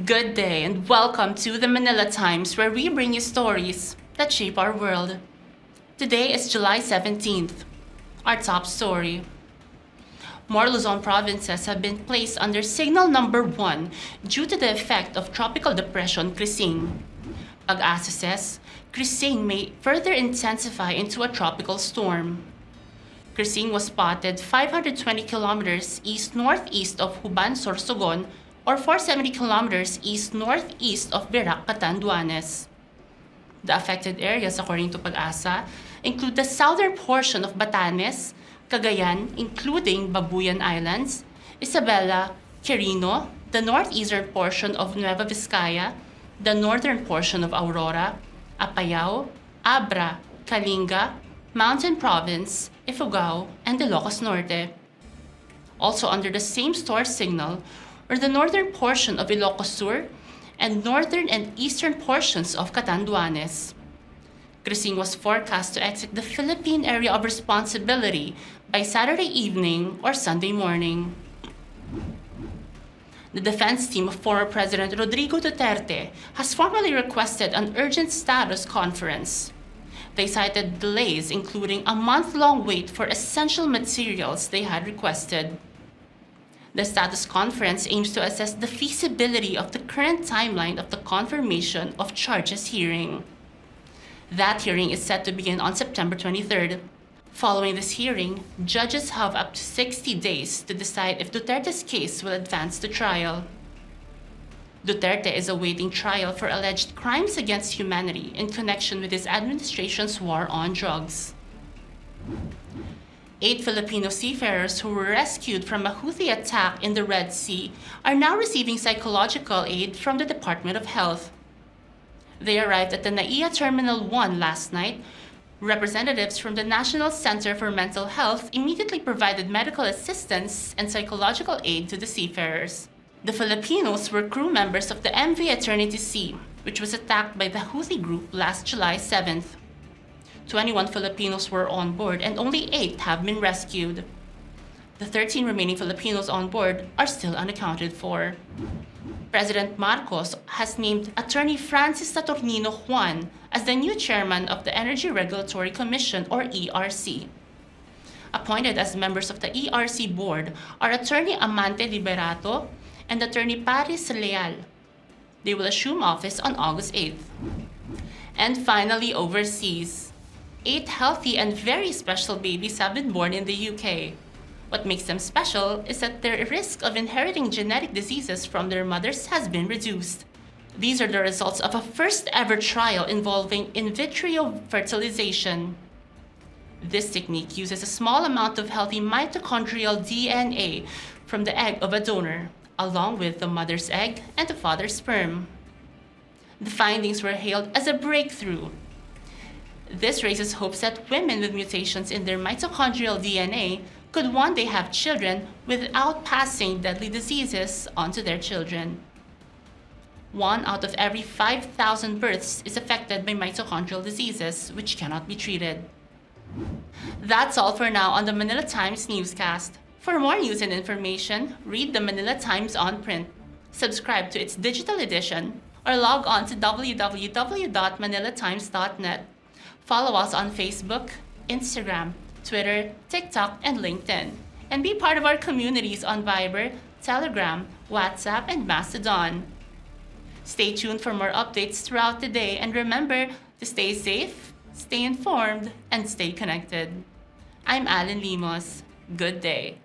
Good day and welcome to the Manila Times, where we bring you stories that shape our world. Today is July 17th. Our top story. More Luzon provinces have been placed under signal number 1 due to the effect of Tropical Depression Crising. Pag-asa says, Crising may further intensify into a tropical storm. Crising was spotted 520 kilometers east-northeast of Huban, Sorsogon, or 470 kilometers east-northeast of Virac, Catanduanes. The affected areas, according to Pag-asa, include the southern portion of Batanes, Cagayan, including Babuyan Islands, Isabela, Quirino, the northeastern portion of Nueva Vizcaya, the northern portion of Aurora, Apayao, Abra, Kalinga, Mountain Province, Ifugao, and Ilocos Norte. Also under the same storm signal are the northern portion of Ilocos Sur and northern and eastern portions of Catanduanes. Crising was forecast to exit the Philippine area of responsibility by Saturday evening or Sunday morning. The defense team of former President Rodrigo Duterte has formally requested an urgent status conference. They cited delays, including a month-long wait for essential materials they had requested. The status conference aims to assess the feasibility of the current timeline of the confirmation of charges hearing. That hearing is set to begin on September 23rd. Following this hearing, judges have up to 60 days to decide if Duterte's case will advance to trial. Duterte is awaiting trial for alleged crimes against humanity in connection with his administration's war on drugs. 8 Filipino seafarers who were rescued from a Houthi attack in the Red Sea are now receiving psychological aid from the Department of Health. They arrived at the NAIA Terminal 1 last night. Representatives from the National Center for Mental Health immediately provided medical assistance and psychological aid to the seafarers. The Filipinos were crew members of the MV Eternity Sea, which was attacked by the Houthi group last July 7th. 21 Filipinos were on board and only 8 have been rescued. The 13 remaining Filipinos on board are still unaccounted for. President Marcos has named Attorney Francis Saturnino Juan as the new chairman of the Energy Regulatory Commission, or ERC. Appointed as members of the ERC board are Attorney Amante Liberato and Attorney Paris Leal. They will assume office on August 8th. And finally, overseas. 8 healthy and very special babies have been born in the UK. What makes them special is that their risk of inheriting genetic diseases from their mothers has been reduced. These are the results of a first-ever trial involving in vitro fertilization. This technique uses a small amount of healthy mitochondrial DNA from the egg of a donor, along with the mother's egg and the father's sperm. The findings were hailed as a breakthrough. This raises hopes that women with mutations in their mitochondrial DNA could one day have children without passing deadly diseases onto their children. 1 out of every 5,000 births is affected by mitochondrial diseases, which cannot be treated. That's all for now on the Manila Times Newscast. For more news and information, read the Manila Times on print, subscribe to its digital edition, or log on to www.manilatimes.net. Follow us on Facebook, Instagram, Twitter, TikTok, and LinkedIn. And be part of our communities on Viber, Telegram, WhatsApp, and Mastodon. Stay tuned for more updates throughout the day, and remember to stay safe, stay informed, and stay connected. I'm Alan Limos. Good day.